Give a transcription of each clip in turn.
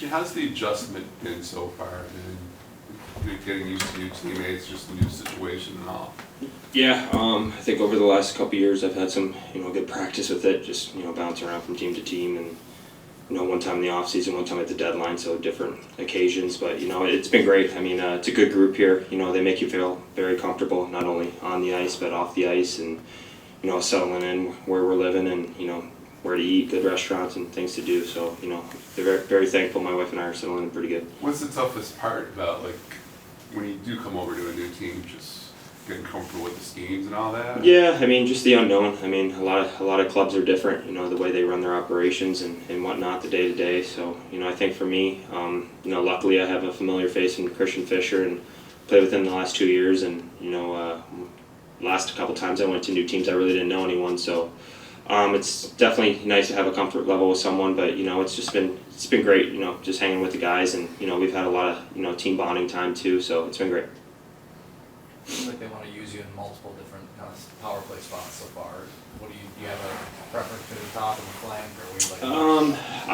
how's the adjustment been so far? And getting used to new teammates, just the new situation and all. Yeah, I think over the last couple of years I've had some good practice with it, just bouncing around from team to team, and one time in the off season, one time at the deadline, so different occasions. But it's been great. I mean, it's a good group here. They make you feel very comfortable, not only on the ice but off the ice, and settling in where we're living, and where to eat, good restaurants and things to do. So they're very, very thankful. My wife and I are settling in pretty good. What's the toughest part about, like, when you do come over to a new team, just getting comfortable with the schemes and all that? Yeah, I mean, just the unknown. I mean, a lot of clubs are different, the way they run their operations and whatnot, the day to day. So, I think for me, luckily I have a familiar face in Christian Fisher, and played with him the last 2 years. And last couple times I went to new teams, I really didn't know anyone. So, it's definitely nice to have a comfort level with someone. But it's been great. Just hanging with the guys, and we've had a lot of team bonding time too. So it's been great. It seems like they want to use you in multiple different kind of power play spots so far. What do you have a preference to the top and the flank, or what do you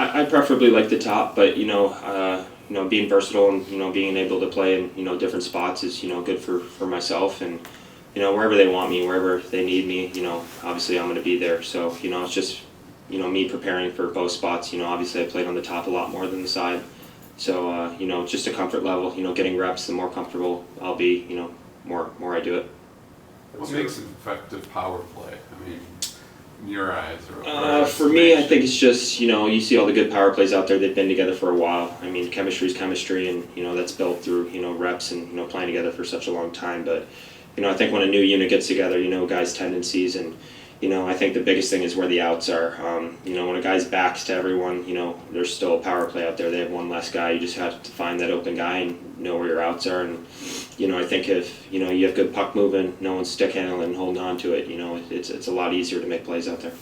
like? I preferably like the top, but being versatile and being able to play in different spots is good for myself, and wherever they want me, wherever they need me, obviously I'm going to be there. So it's just me preparing for both spots. Obviously I played on the top a lot more than the side, so just a comfort level. Getting reps, the more comfortable I'll be, more I do it. What makes an effective power play? I mean, in your eyes, or for me, I think it's just you see all the good power plays out there. They've been together for a while. I mean, chemistry is chemistry, and that's built through reps and playing together for such a long time. But I think when a new unit gets together, guys' tendencies, and I think the biggest thing is where the outs are. When a guy's backs to everyone, there's still a power play out there. They have one less guy. You just have to find that open guy and know where your outs are. And I think if you have good puck moving, no one's stick handling and holding on to it, it's a lot easier to make plays out there.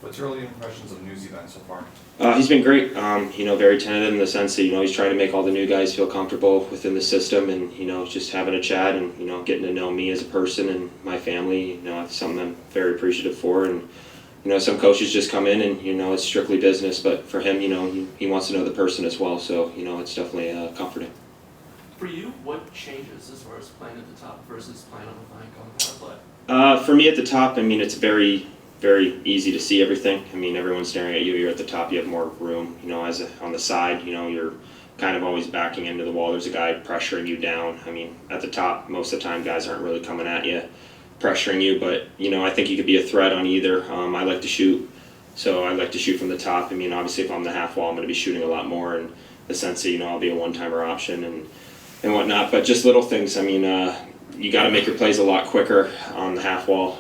What's your early impressions of Newsy then so far? He's been great. Very tentative in the sense that he's trying to make all the new guys feel comfortable within the system, and just having a chat and getting to know me as a person and my family. It's something I'm very appreciative for. And some coaches just come in and it's strictly business, but for him, he wants to know the person as well. So it's definitely comforting. For you, what changes as far as playing at the top versus playing on the flank on the power play? For me at the top, I mean, it's very easy to see everything. I mean, everyone's staring at you. You're at the top. You have more room. On the side, you're kind of always backing into the wall. There's a guy pressuring you down. I mean, at the top, most of the time, guys aren't really coming at you, pressuring you. But I think you could be a threat on either. I like to shoot, so I like to shoot from the top. I mean, obviously, if I'm the half wall, I'm going to be shooting a lot more in the sense that I'll be a one-timer option and whatnot. But just little things. I mean, you got to make your plays a lot quicker on the half wall,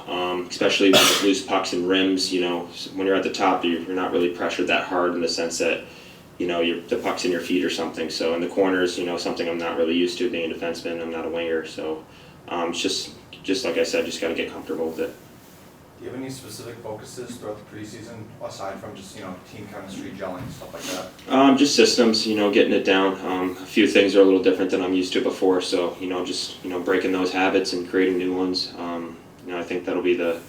especially with loose pucks and rims. When you're at the top, you're not really pressured that hard in the sense that the puck's in your feet or something. So in the corners, something I'm not really used to being a defenseman. I'm not a winger, so it's just like I said, just got to get comfortable with it. Do you have any specific focuses throughout the preseason aside from just team chemistry, gelling, stuff like that? Just systems, getting it down. A few things are a little different than I'm used to before, so just breaking those habits and creating new ones. I think that'll be the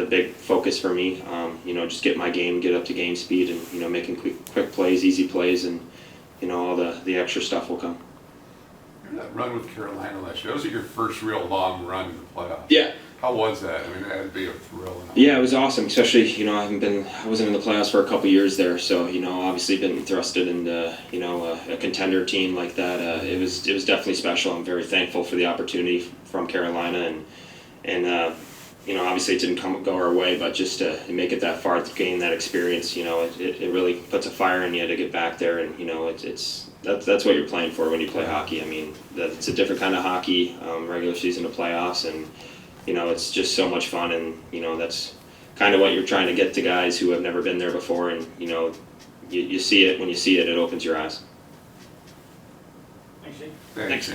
big focus for me. Just get my game, get up to game speed, and making quick plays, easy plays, and all the extra stuff will come. That run with Carolina last year, that was your first real long run in the playoffs. Yeah. How was that? I mean, it had to be a thrill. Yeah, it was awesome. Especially, I wasn't in the playoffs for a couple years there, so obviously been thrusted into a contender team like that. It was definitely special. I'm very thankful for the opportunity from Carolina, and obviously it didn't go our way, but just to make it that far, to gain that experience, it really puts a fire in you to get back there, and that's what you're playing for when you play hockey. I mean, it's a different kind of hockey, regular season to playoffs, and it's just so much fun, and that's kind of what you're trying to get to guys who have never been there before, and you see it. When you see it, it opens your eyes. Thanks, Shayne. Thanks.